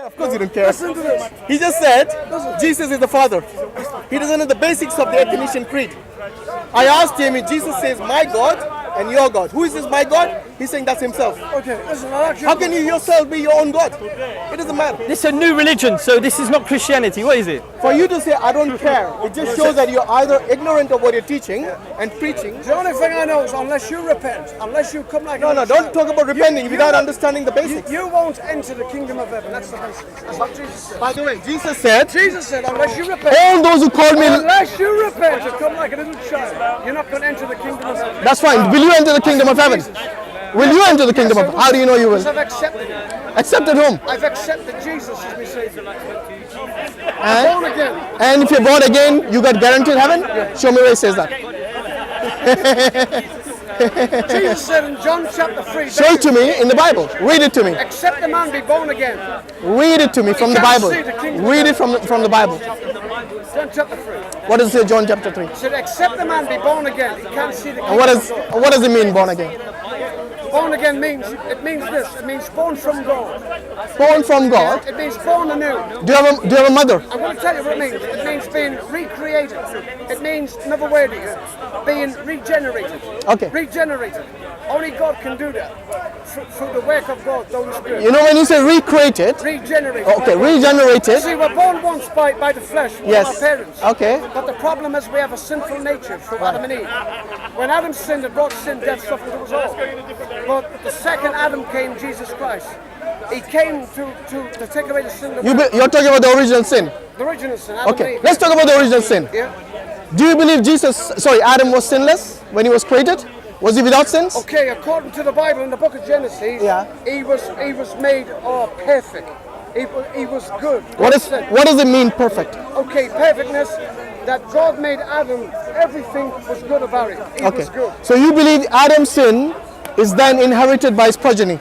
Of course you don't care. Listen to this. He just said Jesus is the Father. He doesn't know the basics of the Athanasian Creed. I asked him if Jesus says my God and your God. Who is this my God? He's saying that's himself. Okay, listen, I'll ask you. How can you yourself be your own God? It doesn't matter. This is a new religion, so this is not Christianity. What is it? For you to say I don't care, it just shows that you're either ignorant of what you're teaching and preaching. The only thing I know is unless you repent, unless you come like No, don't talk about repenting without understanding the basics. You won't enter the kingdom of heaven. That's the basics. That's what Jesus said. By the way, Jesus said, Unless you repent, all those who call me, unless you repent and come like a little child, you're not going to enter the kingdom of heaven. that's fine. Will you enter the kingdom of heaven? Will you enter the kingdom of heaven? How do you know you Because will? I've accepted it. Accepted whom? I've accepted Jesus as my Savior. And, Born again. and if you're born again, you got guaranteed heaven? Show me where it says that. Jesus said in John chapter 3, Show it to me in the Bible. Read it to me. except a man be born again. Read it to me from the Bible. Read it from the Bible. John chapter 3. What does it say, John chapter 3? He said, except a man be born again, he can't see the And kingdom of God. what does it mean, born again? Born again means this. It means born from God. Born from God. It means born anew. Do you have a mother? I'm going to tell you what it means. It means being recreated. It means, another word here, being regenerated. Okay. Regenerated. Only God can do that. Through the work of God, the Holy Spirit. You know when you say recreated, Regenerated. okay, regenerated. See, we're born once by the flesh, from Yes. our parents. Okay. But the problem is we have a sinful nature through Adam and Eve. When Adam sinned, it brought sin, death, suffering to us all. But the second Adam came, Jesus Christ. He came to take away the sin of the world. You're talking about the original sin. The original sin, Adam and Okay, Eve. let's talk about the original sin. Yeah. Do you believe Adam was sinless when he was created? Was he without sins? Okay, according to the Bible in the book of Genesis, Yeah. he was made perfect. He was good. What does it mean, perfect? Okay, perfectness, that God made Adam, everything was good about it. He Okay. was good. So you believe Adam's sin is then inherited by his progeny?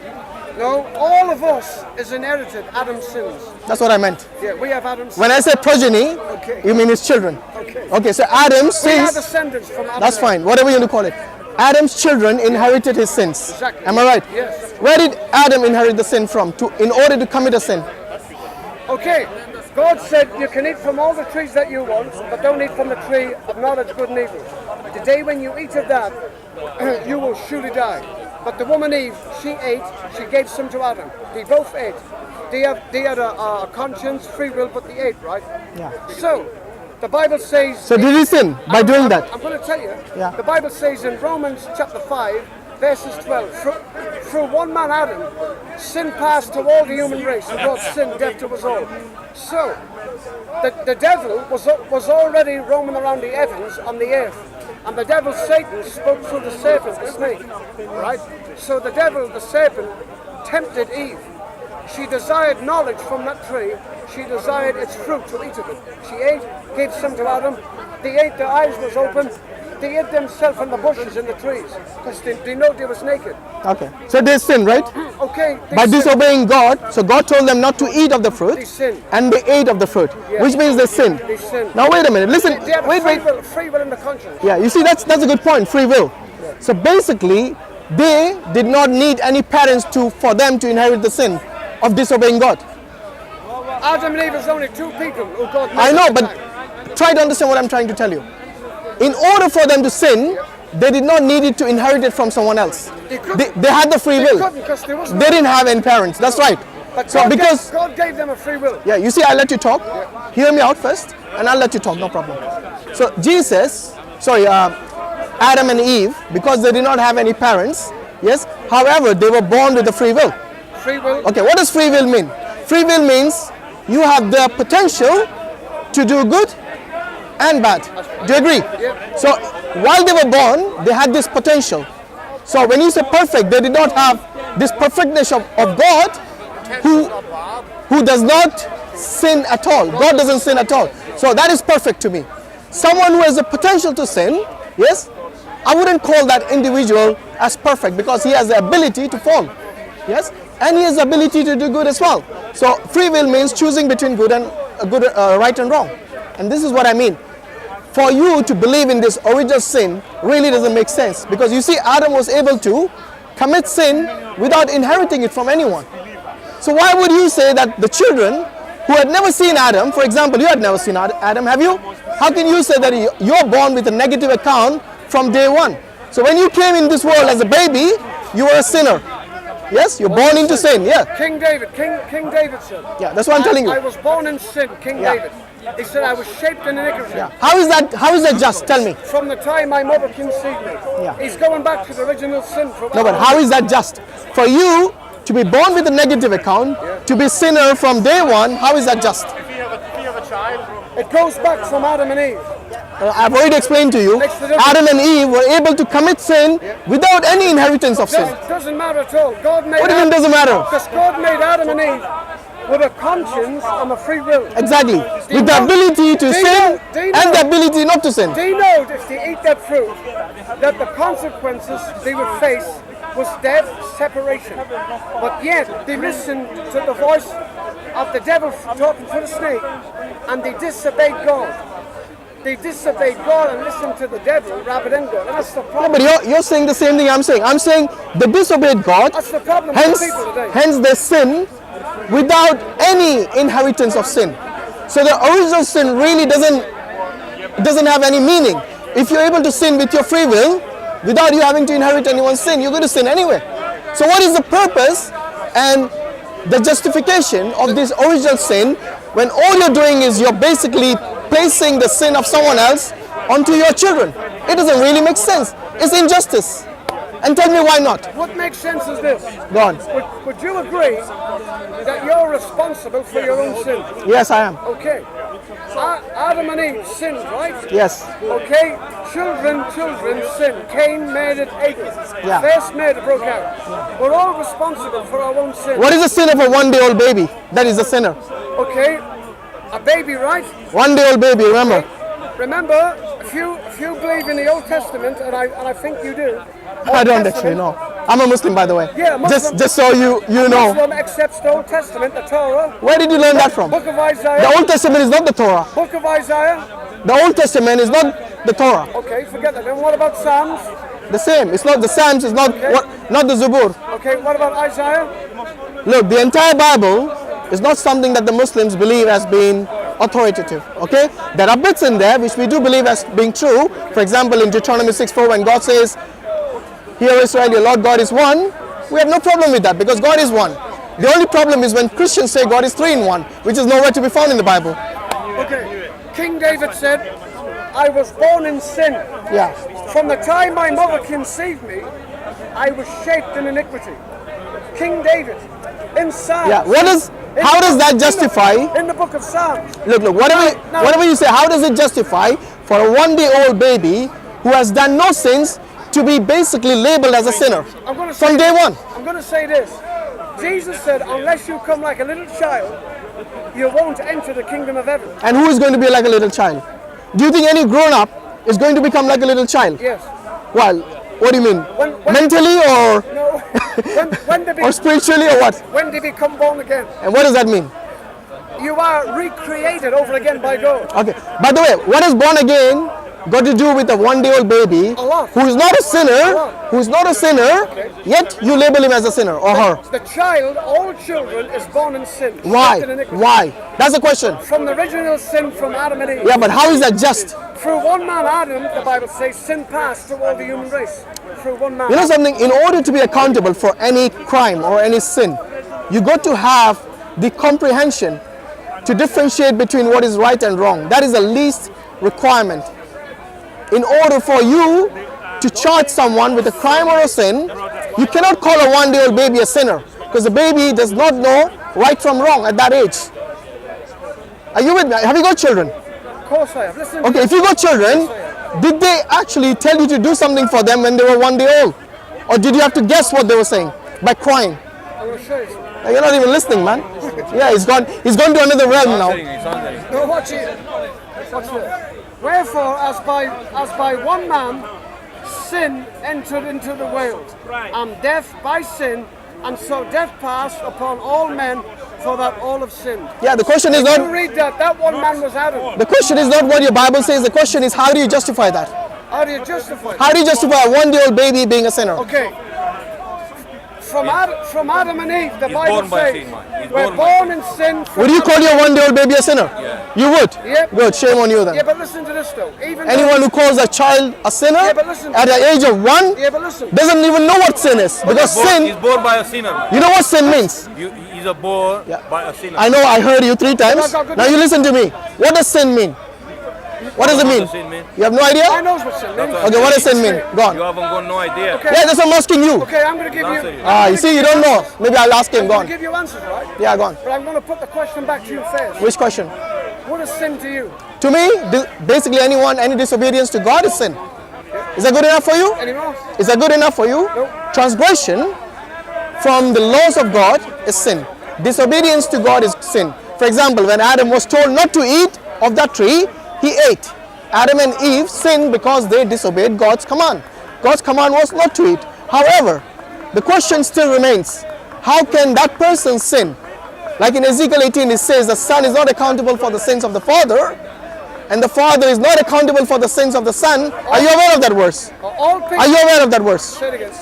No, all of us is inherited Adam's sins. That's what I meant. Yeah, we have Adam's When I say progeny, Okay. you mean his children. Okay. Okay, so Adam's We are sins, descendants from Adam. that's fine, whatever you want to call it. Adam's children inherited his sins. Exactly. Am I right? Yes. Where did Adam inherit the sin from in order to commit a sin? Okay, God said you can eat from all the trees that you want, but don't eat from the tree of knowledge, good and evil. The day when you eat of that, you will surely die. But the woman Eve, she ate, she gave some to Adam. They both ate. They had a conscience, free will, but they ate, right? Yeah. So, the Bible says... So did he sin by doing that? I'm going to tell you. Yeah. The Bible says in Romans chapter 5, verses 12, through one man Adam, sin passed to all the human race and brought sin, death to us all. So, the devil was already roaming around the heavens on the earth. And the devil, Satan, spoke through the serpent, the snake. Right? So the devil, the serpent, tempted Eve. She desired knowledge from that tree. She desired its fruit to eat of it. She ate, gave some to Adam. They ate, their eyes was open. They hid themselves in the bushes and the trees because they know they was naked. Okay. So they sin, right? Okay. By disobeying God, so God told them not to eat of the fruit, They sinned. and they ate of the fruit, Yeah. which means they sinned. They sinned. Now wait a minute, listen, They had wait. free will in the conscience. Yeah, you see that's a good point, free will. So basically, they did not need any parents for them to inherit the sin of disobeying God. Adam and Eve is only two people who God made. I know, at the but time. try to understand what I'm trying to tell you. In order for them to sin, they did not need it to inherit it from someone else. They had the free They will. couldn't because there was no... They didn't have any parents. That's right. But So because God gave them a free will. yeah, you see, I'll let you talk. Hear me out first, and I'll let you talk. No problem. So Adam and Eve, because they did not have any parents. Yes. However, they were born with the free will. Free will. Okay. What does free will mean? Free will means you have the potential to do good and bad. Do you agree? Yeah. So while they were born, they had this potential. So when you say perfect, they did not have this perfectness of God who does not sin at all. God doesn't sin at all. So that is perfect to me. Someone who has the potential to sin, yes, I wouldn't call that individual as perfect because he has the ability to fall. Yes, and he has the ability to do good as well. So free will means choosing between right and wrong. And this is what I mean. For you to believe in this original sin really doesn't make sense because you see Adam was able to commit sin without inheriting it from anyone. So why would you say that the children who had never seen Adam, for example, you had never seen Adam, have you? How can you say that you're born with a negative account from day one? So when you came in this world as a baby, you were a sinner. Yes, you're born into sin. Yeah. King David said. Yeah, that's what I'm telling you. I was born in sin, King Yeah. David. He said I was shaped in iniquity. Yeah. How is that just? Tell me. From the time my mother conceived me. Yeah. He's going back to the original sin. No, but how is that just? For you to be born with a negative account, to be sinner from day one, how is that just? It goes back from Adam and Eve. I've already explained to you, Makes the difference. Adam and Eve were able to commit sin without any inheritance of sin. Doesn't matter at all. God made What do you mean doesn't matter? Because God made Adam and Eve with a conscience and a free will. Exactly. With the ability to sin and the ability not to sin. They know if they eat that fruit, that the consequences they would face was death, separation. But yet they listened to the voice of the devil talking to the snake, and they disobeyed God. They disobeyed God and listened to the devil rather than God. And that's the No, problem. but you're saying the same thing I'm saying. I'm saying they disobeyed God, That's the problem hence, with people today. hence they sin without any inheritance of sin. So the original sin really doesn't have any meaning. If you're able to sin with your free will, without you having to inherit anyone's sin, you're going to sin anyway. So what is the purpose and the justification of this original sin when all you're doing is you're basically placing the sin of someone else onto your children? It doesn't really make sense. It's injustice. And tell me why not? What makes sense is this. Go on. Would you agree that you're responsible for your own sin? Yes, I am. Okay. Adam and Eve sinned, right? Yes. Okay. Children sin. Cain murdered Abel. Yeah. First murder broke out. We're all responsible for our own sin. What is the sin of a one-day-old baby? That is a sinner. Okay. A baby, right? One-day-old baby, remember. Remember, if you believe in the Old Testament, and I think you do. I don't actually know. I'm a Muslim, by the way. Yeah, Muslim. Just so you know. Muslim accepts the Old Testament, the Torah. Where did you learn that from? Book of Isaiah. The Old Testament is not the Torah. Book of Isaiah. The Old Testament is not the Torah. Okay, forget that. Then what about Psalms? The same. It's not the Psalms. It's not not the Zabur. Okay, what about Isaiah? Look, the entire Bible is not something that the Muslims believe as being authoritative. Okay, there are bits in there which we do believe as being true. For example, in Deuteronomy 6:4, when God says, "Hear Israel, your Lord God is one," we have no problem with that because God is one. The only problem is when Christians say God is three in one, which is nowhere to be found in the Bible. Okay. King David said, I was born in sin. Yeah. From the time my mother conceived me, I was shaped in iniquity. King David, in Psalms. Yeah. How does that justify? In the book of Psalms. Look, whatever you say, how does it justify for a one-day-old baby who has done no sins to be basically labeled as a sinner I'm gonna from say day this. one? I'm going to say this. Jesus said, unless you come like a little child, you won't enter the kingdom of heaven. And who is going to be like a little child? Do you think any grown-up is going to become like a little child? Yes. Well, what do you mean? When- Mentally or No. when or spiritually or what? when they become born again, And what does that mean? you are recreated over again by God. Okay. By the way, what is born again got to do with a one-day-old baby lot. who is not a sinner, lot. who is not a sinner, yet you label him as a sinner or her? The child, all children, is born in sin. Why? shaped in iniquity. Why? That's the question. From the original sin from Adam and Eve. Yeah, but how is that just? Through one man, Adam, the Bible says, sin passed to all the human race. Through one man. You know something? In order to be accountable for any crime or any sin, you got to have the comprehension to differentiate between what is right and wrong. That is the least requirement. In order for you to charge someone with a crime or a sin, you cannot call a one-day-old baby a sinner because the baby does not know right from wrong at that age. Are you with me? Have you got children? Of course I have. Listen. Okay, if you got children, did they actually tell you to do something for them when they were 1 day old? Or did you have to guess what they were saying by crying? I'm going to show you something. You're not even listening, man. Yeah, he's gone to another realm now. No, watch it. Watch it. Wherefore, as by one man sin entered into the world, and death by sin, and so death passed upon all men, for that all have sinned. Yeah, the question is You not read that one man was Adam. the question is not what your Bible says. The question is how do you justify that? How do you justify it? How do you justify a 1 day old baby being a sinner? Okay. From Adam and Eve, the Bible born by says, sin, man. He's we're born by born in sin. from Would you call your one-day-old baby a sinner? Yeah. You would? Yep. Good, shame on you then. Yeah, but listen to this though. Even though- Anyone who calls a child a sinner Yeah, but listen. at the age of 1 Yeah, but listen. doesn't even know what sin is. Because He's sin, born by a sinner. Man. you know what sin means? He's a born Yeah. by a sinner. I know I heard you 3 times. Now you listen to me. What does sin mean? What does it What mean? does sin mean? You have no I idea? know what sin means. Okay, what does sin mean? Go on. You haven't got no idea. Okay. Yeah, that's what I'm asking you. Okay, I'm going to give Answer you. it. Ah, you see, you don't know. Maybe I'll ask him. I'm Go going on. to give you answers, right? Yeah, go on. But I'm going to put the question back to you first. Which question? What is sin to you? To me, basically any disobedience to God is sin. Is that good enough for you? Any more? Is that good enough for you? Nope. Transgression from the laws of God is sin. Disobedience to God is sin. For example, when Adam was told not to eat of that tree, he ate. Adam and Eve sinned because they disobeyed God's command. God's command was not to eat. However, the question still remains, how can that person sin? Like in Ezekiel 18, it says the son is not accountable for the sins of the father, and the father is not accountable for the sins of the son. Are you aware of that verse? All people. Are you aware of that verse? Say it again.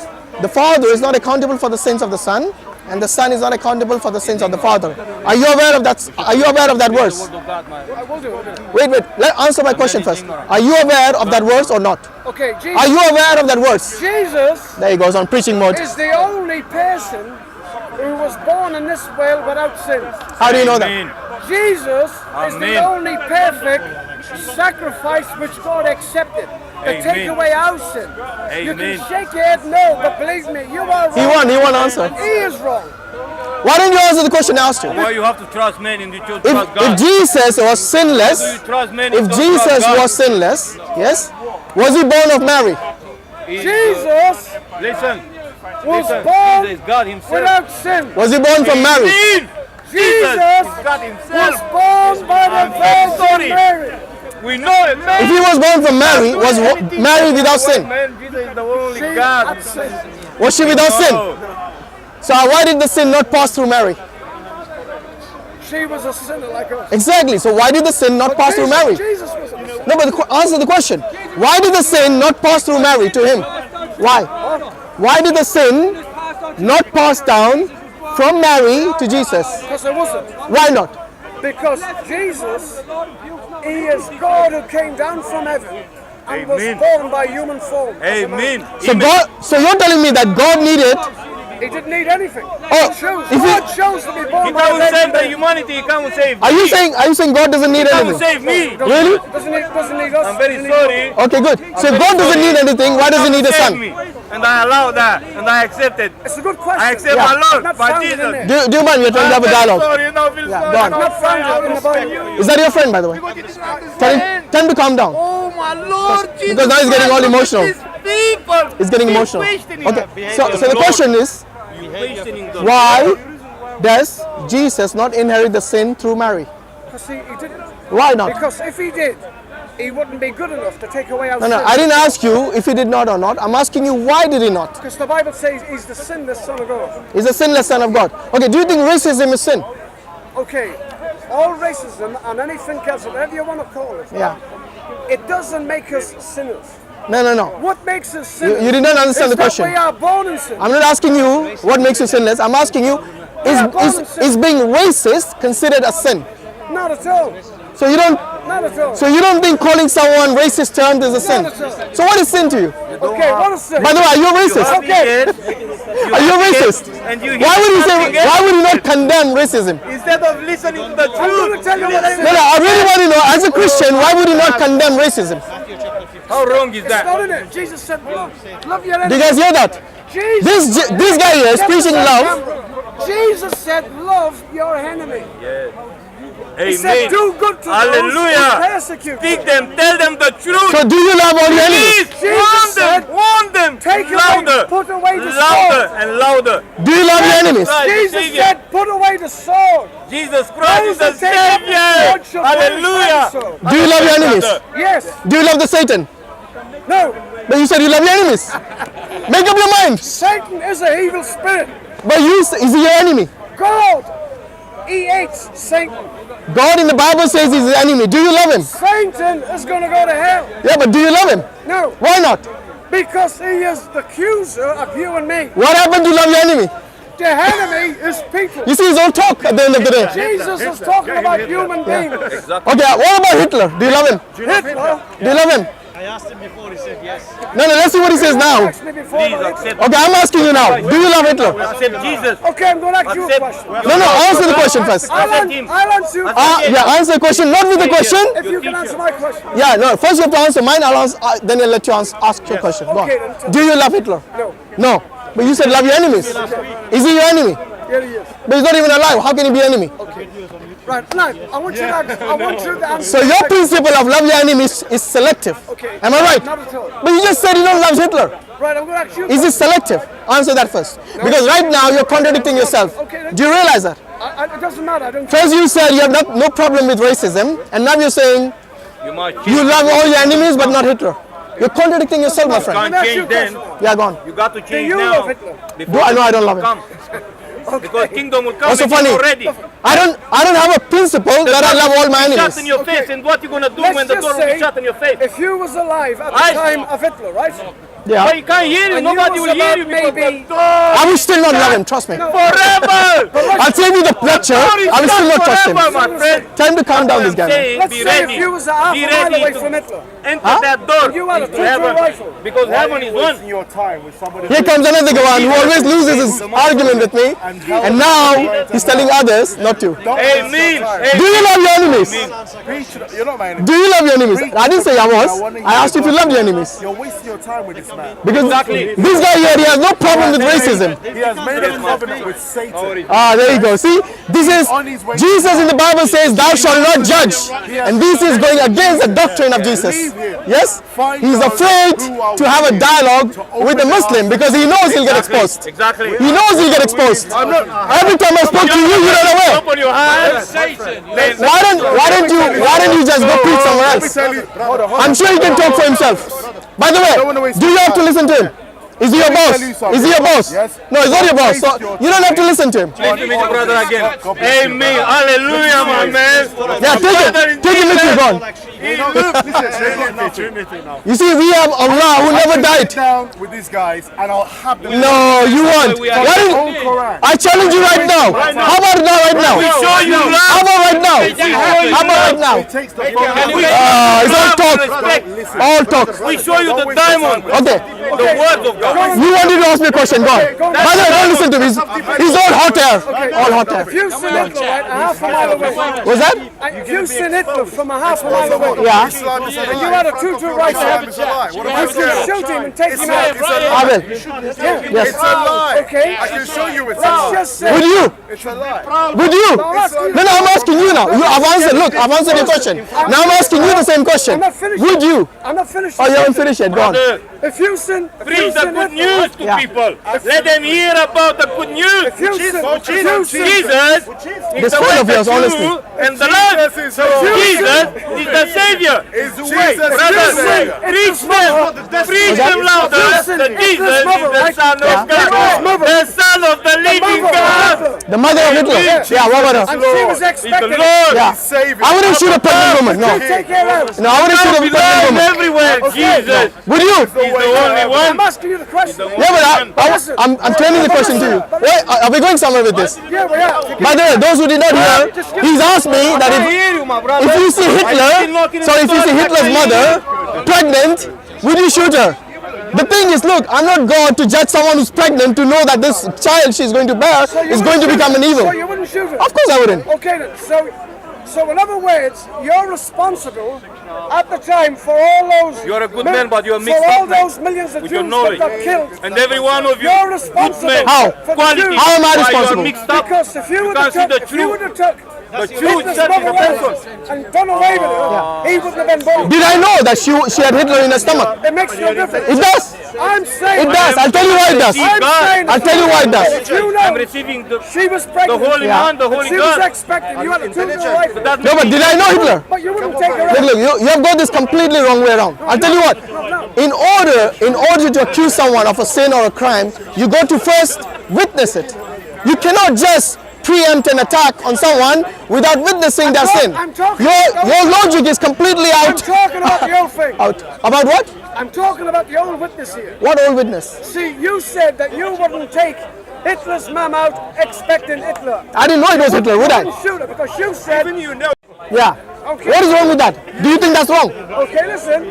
The father is not accountable for the sins of the son, and the son is not accountable for the sins of the father. Are you aware of that? Are you aware of that verse? Word of God, man. I will do it. Wait. Answer my question first. Are you aware of that verse or not? Okay, Are Jesus, you aware of that verse? Jesus There he goes on preaching mode. is the only person who was born in this world without sin. How do you know that? Amen. Jesus is the Amen. only perfect sacrifice which God accepted to take Amen. away our sin. You can Amen. shake your head no, but believe me, you are He wrong. won. He won answer. He is wrong. Why don't you answer the question I asked you? Why you have to trust men and you trust If God? Jesus was Do you sinless, trust men if and don't Jesus trust God? was sinless, yes, was he born of Mary? Jesus Listen. was Listen. born Jesus is God himself. without sin. Was he born from Mary? Amen. Jesus is God was himself. born by the I'm Virgin sorry. Mary. We know it, man. If he was born from Mary, was Mary without sin? Man, Jesus is the only She God. had sin. Was she without sin? No. So why did the sin not pass through Mary? She was a sinner like us. Exactly. So why did the sin not pass through Mary? Jesus was a sinner. No, but answer the question. Why did the sin not pass through Mary to him? Why? Why did the sin not pass down from Mary to Jesus? Because it wasn't. Why not? Because Jesus, he is God who came down from heaven and was Amen. born by human form. as a man. Amen. So God. So you're telling me that God needed. He didn't need anything. Oh, if God chose to be He born by a can't save virgin the Mary. humanity. He can't save Are me. you saying God doesn't need He can't anything? save me. Really? Doesn't need us. I'm very doesn't need sorry. Okay, good. So if God doesn't need anything, why does he need a Save son? me. And I allow that. And I accept it. It's a good question. I accept Yeah. my Lord, Not my found in Jesus. there. Do you mind? We're trying to have a I'm very dialogue. sorry. You know, I feel Yeah, sorry. go on. I'm Not found sorry. in the Bible. Is that your friend, by the way? Tell him to calm down. Oh my Lord Jesus! Because now he's getting all emotional. These people. He's getting emotional. Okay. So the question is, Questioning the why does Jesus not inherit the sin through Mary? Because he didn't. Why not? Because if he did, he wouldn't be good enough to take away our No, sin. I didn't ask you if he did not or not. I'm asking you why did he not? Because the Bible says he's the sinless Son of God. He's a sinless son of God. Okay, do you think racism is sin? Okay, all racism and anything else, whatever you want to call it, Yeah. it doesn't make us sinners. No. What makes us sinners? You did not understand is the question. That we are born in sin. I'm not asking you what makes you sinless. I'm asking you, is being racist considered a sin? Not at all. So you don't Not at all. think calling someone racist terms is a sin? Not at all. So what is sin to you? Okay, what is sin? By the way, are you a racist? Okay. Are you a racist? And you Why would you say? nothing else. Why would you not condemn racism? Instead of listening to the I'm going to truth, tell you what sin No, I really want to know. As a Christian, why would you not condemn racism? how wrong is It's that? not in it. Jesus said, love your Do enemy. you guys hear that? Jesus, This guy here is Get preaching this on love. camera. Jesus said, love your enemy. He said, Amen. do good to those who Hallelujah. persecute Speak you. them. Tell them the truth. So do you love all your Please enemies? warn them. said, Warn them. Take away, louder. put away the Louder sword. and louder. Do you love your enemies? Christ, Jesus Savior. said, put away the sword. Jesus Christ is Those the that take up the Savior. sword shall perish by the Hallelujah. sword. Do you love your enemies? Yes. Do you love the Satan? No. But you said you love your enemies. Make up your mind. Satan is an evil spirit. But is he your enemy? God, he hates Satan. God in the Bible says he's the enemy. Do you love him? Satan is going to go to hell. Yeah, but do you love him? No. Why not? Because he is the accuser of you and me. What happened to love your enemy? The enemy is people. You see, it's all talk at the end of the day. Jesus is talking about human beings. Okay, what about Hitler? Do you love him? Hitler Do you love him? I asked him before, he said yes. No, let's see what he says now. asked me before. Please but- accept, Okay, I'm asking you now. Do you love Hitler? accept Jesus. Okay, I'm going to ask you a Accept. question. No, answer the question first. Accept him. I'll answer you. Yeah, answer the question, not with the question. If you can answer my question. Yeah, no, first you have to answer mine, I'll answer, then I'll let you ask your question. Go Okay, on. then. Do you love Hitler? No. No. But you said love your enemies. Is he your enemy? Here he is. But he's not even alive. How can he be enemy? Right, now, I want you to answer. So your principle of love your enemies is selective. Okay. Am I right? Not at all. But you just said you don't love Hitler. Right, I'm going to ask you. Is it selective? Answer that first. Because right now you're contradicting yourself. Okay, then. Do you realize that? It doesn't matter. I don't. First you said you have no problem with racism, and now you're saying You might you love all your enemies but not Hitler. You're contradicting yourself, my friend. can't Let me ask you change a then. question. Yeah, go on. You got to change you now. love Hitler? Do I know I don't love him? Come. Because kingdom will come What's so with you funny? already. I don't have a principle that I love all my Shut in enemies. your face, and what you gonna do Let's when the just door will be say, shut in your face? if you was alive at the I- time of Hitler, right? But Yeah. you can't hear you. And Nobody you will was hear you about because maybe- the door I will still not love him, trust me. forever. I'll tell you the lecture, I will still not trust him. Forever, my friend. Time to calm down this guy. man. Saying, Let's be say ready. if you was a half Be a mile ready away to from Hitler. enter that door You had a into two-tool heaven. rifle. Because heaven is one. your time with somebody Here comes another one who always loses his argument with me, and now he's telling others not to. Amen. Do you love your enemies? You're not my enemy. Do you love your enemies? I didn't say I was. I asked if you loved your enemies. You're wasting your time with this man. Because Exactly. this guy here, he has no problem with racism. He has made a covenant with Satan. Ah, there you go. See, this is Jesus in the Bible says, "Thou shalt not judge," and this is going against the doctrine of Jesus. Yes, he's afraid to have a dialogue with a Muslim because he knows he'll get exposed. Exactly. He knows he'll get exposed. Every time I spoke to you, you ran away. Open your hands. Why don't you just go preach somewhere else? I'm sure he can talk for himself. By the way, do you have to listen to him? Is he your boss? Is he your boss? Yes. No, he's not your boss. So you don't have to listen to him. Nice to meet you, brother, again. Amen. Hallelujah, my man. Yeah, take him with you, go on. You see, we have Allah who never died. Down with these guys, and I'll have them. No, you won't. We are- Why Own don't, Quran. I challenge you right now. How about now, right now? We show you How love. about right now? How about right now? It takes the phone. It's all talk. Respect. All talk. We show you the diamond. Okay. The words of God. You wanted to ask me a question. Go on. By the way, don't listen to me. He's all hot air. All hot air. If you seen Hitler right, a half a mile away, Was that? if you seen Hitler from a half a mile away, Yeah. and you had a two-tool rifle, you could shoot him and take him out. I will. Yes. It's a lie. Okay. I can show you it's a Let's lie. just say. Would you? It's a lie. Would you? I'll ask you. No, I'm asking you now. I've answered. Look, I've answered your question. Now I'm asking you the same question. I'm not finished. Would you? I'm not finished. Oh, you haven't finished yet. Go on. If you seen, Preach the good news to Yeah. people. Let them hear about the good news. if you seen, Jesus is This the friend way, of yours, the honestly. truth, and the life. Jesus is the Savior. It's the way. Brothers, preach them louder. That Jesus is the Son of God, the Son of the living God. The mother of Hitler. Yeah, what about her? and she was He's the expecting Lord. Yeah. Savior. I wouldn't shoot a pregnant woman. No. take care of it. No, I wouldn't shoot a We pregnant love woman. everywhere. Jesus Would you? is the only I'm one. asking you the question. Yeah, but I'm turning the question to you. Wait, are we going somewhere with this? Yeah, we are. By the way, those who did not hear, he's asked me that I hear you, my brother. if you see Hitler, sorry, if you see Hitler's mother pregnant, would you shoot her? The thing is, look, I'm not God to judge someone who's pregnant to know that this child she's going to bear is going to become an evil. So you wouldn't shoot it? Of course I wouldn't. Okay then, so in other words, you're responsible at the time for all those... You're a good man, but you're mixed for all up, man, those millions of with Jews your knowledge. that got killed. And every one of you, You're good responsible. men, How? for the quality. Jews. How am I Why you are responsible? mixed up? Because if you would can't have see the took, if you would truth. have took The truth Hitler's set in mother the out person. and done away with it, he wouldn't have been born. Did I know that she had Hitler in her stomach? It makes no difference. It does. I'm saying... It does. I'll tell you why it does. I'm saying... I'll tell you why it does. You I'm know, receiving the she was pregnant. Holy Yeah. Man, the Holy She was God. expecting you had a two-year rifle. That No, but did I know Hitler? But you wouldn't take her Look, out. look, you have got this completely wrong way around. I'll tell you what. In order to accuse someone of a sin or a crime, you got to first witness it. You cannot just preempt an attack on someone without witnessing their sin. I'm talking Your logic is completely I'm out. talking about the old thing. Out. About what? I'm talking about the old witness here. What old witness? See, you said that you wouldn't take Hitler's mum out expecting Hitler. I didn't know it was Hitler, would You I? wouldn't shoot her because you said. Yeah. Okay. What is wrong with that? Do you think that's wrong? Okay, listen.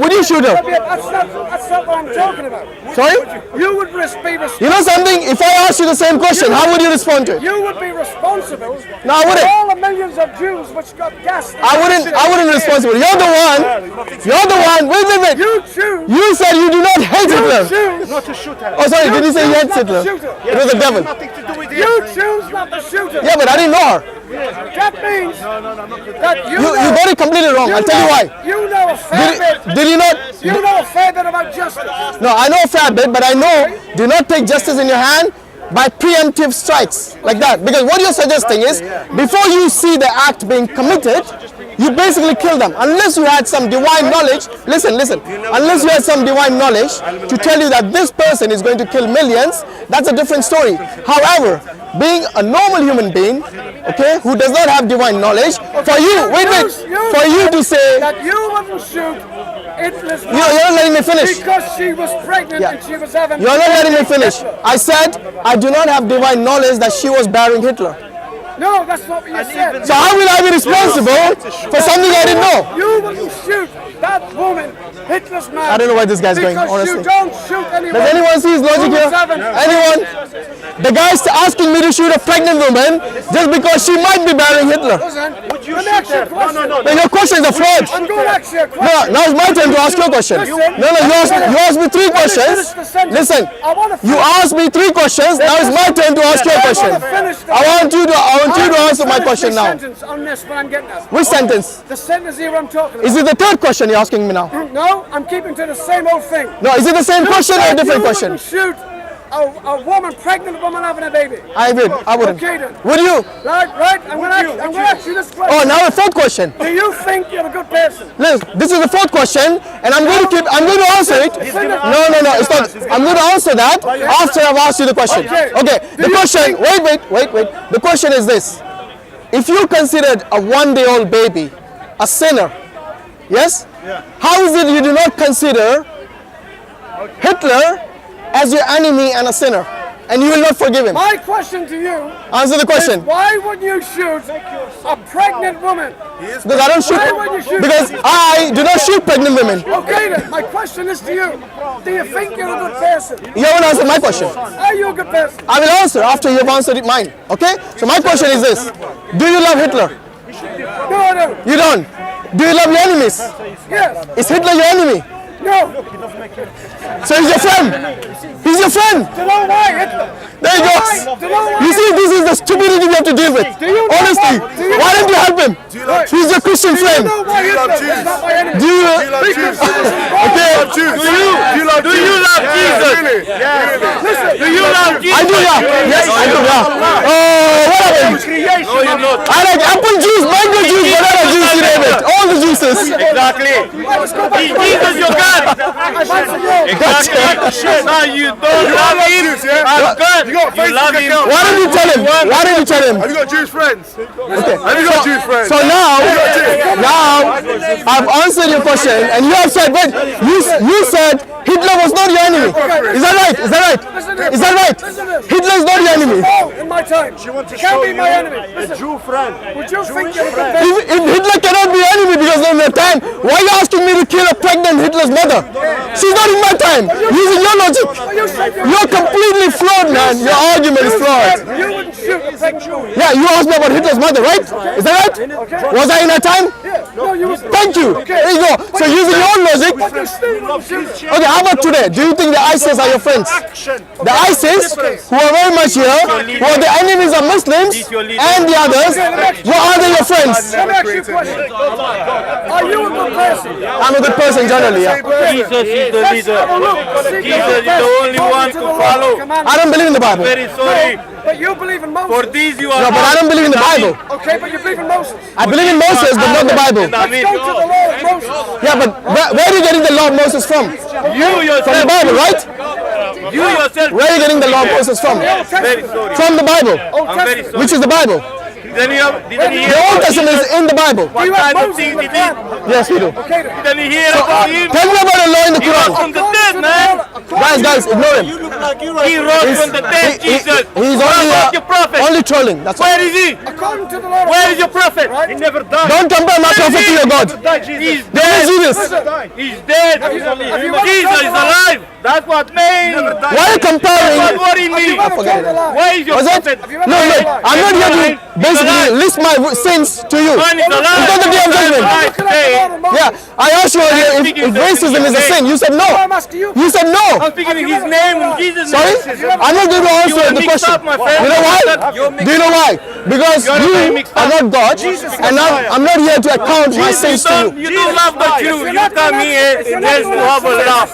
Would you shoot her? That's not what I'm talking about. Sorry? You would be You know something? If I ask you the same question, how would you respond to it? You would be responsible No, I wouldn't. for all the millions of Jews which got gassed. I wouldn't be responsible. You're the one. Wait. You choose. You said you do not hate Hitler. Choose. Not to shoot her. Oh, sorry, did you say you hate not to Hitler? shoot her. It was the devil. Nothing to do with You choose not to shoot her. Yeah, but I didn't know her. That means that you You got it completely wrong. I'll tell you why. You know a fair bit. Did you not? You know a fair bit about justice. No, I know a fair bit, but I know do not take justice in your hand by preemptive strikes like that. Because what you're suggesting is, before you see the act being committed, you basically kill them. Unless you had some divine knowledge, listen, unless you had some divine knowledge to tell you that this person is going to kill millions, that's a different story. However, being a normal human being, okay, who does not have divine knowledge, for you, for you to say, that you wouldn't shoot Hitler's you're not letting me finish. because she was pregnant Yeah. and she was having. You're not letting me finish. I said I do not have divine knowledge that she was bearing Hitler. No, that's not what you said. So how will I be responsible for something I didn't know? You wouldn't shoot that woman, Hitler's man. I don't know where this guy's going, because honestly. you don't shoot anyone. Does anyone see his logic who here? was having- Anyone? The guy's asking me to shoot a pregnant woman just because she might be bearing Hitler. Listen, let me ask you a question. No, your questions are flawed. I'm going to ask you a No, question. now it's my turn to ask you a question. No, you asked me three questions. Listen, you asked me three questions. Now it's my turn to ask you a question. I want you to answer my question now. Sentence on this, but I'm getting at. Which sentence? The sentence here I'm talking about. Is it the third question you're asking me now? No, I'm keeping to the same old thing. No, is it the same question or a different You question? wouldn't shoot a woman, pregnant woman having a baby. I wouldn't. Okay then. Would you? Right. I'm going to ask you this question. Oh, now the fourth question. Do you think you're a good person? Look, this is the fourth question, and I'm going to answer it. No, it's not. I'm going to answer that after I've asked you the question. Okay. The question. Wait. The question is this: if you considered a one-day-old baby a sinner, yes? How is it you do not consider Hitler as your enemy and a sinner, and you will not forgive him? My question to you Answer the is question. why would you shoot a pregnant woman? Because I don't shoot. Why would you shoot? Because I do not shoot pregnant women. Okay then, my question is to you. Do you think you're a good person? You haven't answered my question. Are you a good person? I will answer after you have answered it mine. Okay? So my question is this: do you love Hitler? No, I don't. You don't. Do you love your enemies? Yes. Is Hitler your enemy? No. So he's your friend. He's your friend. Do you know why Hitler? There he goes. Do you know why? You see, this is the stupidity we have to deal with. you know Honestly, why- do you why know don't you help him? He's your Christian Do you friend. know why Hitler is not my enemy? Do you? Because he was Okay. involved. Do you love Jesus? Do you love Jesus? I do, yeah. Yes, I do, yeah. Oh, what happened? No, you're not. I like apple juice, mango juice, banana juice, you name it. All the juices. Exactly. Let's go back to Jesus, your God. I've answered you. Exactly. Now you don't love him. I'm God. You love him. Why don't you tell him? Why don't you tell him? Have you got Jewish friends? Okay. Have you got Jewish friends? So now I've answered your question, and you have said, wait, you said Hitler was not your enemy. Is that right? Is that right? Is that right? Hitler is not your enemy. No, in my time. He can't be my enemy. Listen, Jew friend. would you think you're a good person? If Hitler cannot be your enemy because of your time, why are you asking me to kill a pregnant Hitler's mother? She's not in my time. Using your logic. You said You're completely flawed, man. Your argument is flawed. you wouldn't shoot a pregnant woman. Yeah, you asked me about Hitler's mother, right? Is that right? Was I in her time? No, you was. Thank you. There you go. So using your own logic, But you still wouldn't shoot her. okay, how about today? Do you think the ISIS are your friends? The ISIS, who are very much here, who are the enemies of Muslims and the others, what are they your friends? Let me ask you a question. Are you a good person? I'm a good person generally, yeah. Jesus is the Let's leader. have a look. Jesus is the only one to follow. I don't believe in the Bible. Very sorry. But you believe in Moses. For these you are No, but I don't believe in the Bible. Okay, but you believe in Moses. I believe in Moses, but not the Bible. Let's go to the law of Moses. Yeah, but where are you getting the law of Moses from? You From the yourself. Bible, right? You yourself. Where are you getting the law of Moses from? Very sorry. From the Bible. Old I'm very Testament. sorry. Which is the Bible? Didn't you hear The Old about Testament Jesus? is in the Bible. What You have kind of Moses thing in the did he? Quran. Yes, we do. Okay then. Didn't you hear about him? Tell me about the law in the He rose Quran. from the dead, man. Guys, ignore him. He rose from the dead, Jesus. He's What only, about your prophet? only trolling. That's all. Where is he? According to the law. Where is your prophet? He never died. Don't compare my prophet to your God. He's There dead. is Jesus. He's dead. Jesus is alive. That's what made. Why are you That's comparing? what worried me. Forget it. Where is your Was it? prophet? No, look, I'm not here to basically list my sins to you. Man is alive. It's not the day of judgment. Alive today. Yeah, I asked you earlier if racism is a sin. You said no. I'm asking you. You said I'm no. speaking in his name and Jesus' Sorry? name. I'm not going to answer wanna the mix question. up, my friend. You know why? You're Do you know why? Because You're you mixed are up. not God, and I'm not here to account my sins to you. You don't love the truth. You come here just to have a laugh.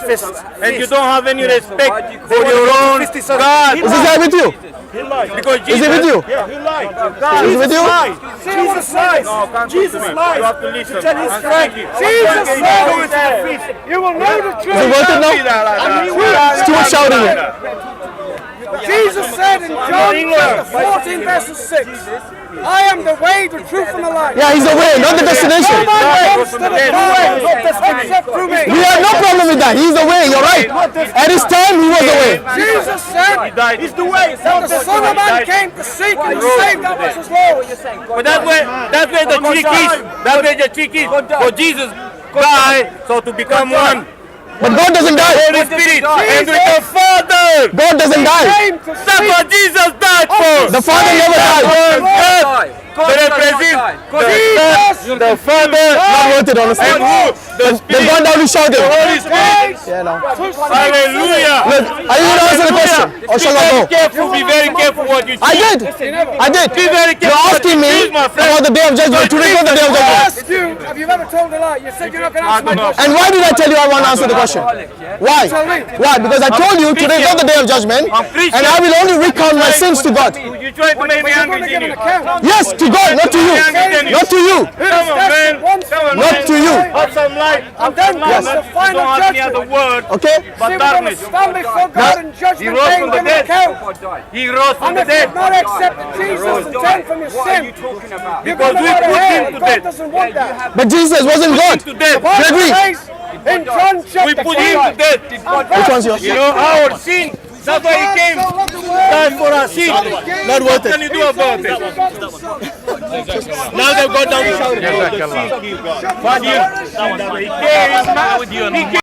And you don't have any respect for your own God. Is this guy with you? Because Is Jesus, he with you? Is he with you? Jesus lies. Jesus lies. you have to listen. And thank you. Jesus lies. You will know the Is it truth. worth it now? Stuart shouting it. Jesus said in John chapter 14 verse 6, I am the way, the truth, and the life. Yeah, he's the way, not the destination. No man comes to the Father except through me. We have no problem with that. He's the way. You're right. At his time, he was the way. Jesus said, He's the way. that the Son of Man came to seek and to save that which was lost. But that's where the trick is. That's where the trick is. For Jesus died so to become one. But God doesn't die. Holy Spirit and with the Father. God doesn't die. Came to That's seek. what Jesus died for. The Father never died. God represent the Father Not worth it, honestly. and who? The They've Spirit. gone down to shouting. Holy Spirit. Yeah, no. Hallelujah. Look, are you going to answer the question? Or shall I go? Be very careful what you I choose. did. I did. Be very careful. You're asking me Choose, my friend. about the day of judgment. Today's not the day of I judgment. asked you, have you ever told a lie? You said you're not going to answer my question. And why did I tell you I want to answer the question? Why? Why? Because I told you today's not the day of judgment, and I will only recount my sins to God. You try to make me You're going angry, to give didn't an you? account. Yes, to God, not to you. Not to you. Come on, man. Come on, Not man. to you. Have some light. Have then some light. comes the You final don't have any other judgment. word Okay? See, but we're going to darkness. stand before God in He judgment rose day from and the give an dead. account. He rose from And the if you've dead. not accepted Jesus and turned from your sin, you're Because going to we go to put hell. him to God death. doesn't want that. But Jesus wasn't God. To death. Do you agree? In John We chapter put him to 5, death. Which one's yours? You know, our sin. That's why he came. Died for our sin. Not worth What can it. you do about it? Now they've got down to shout. He came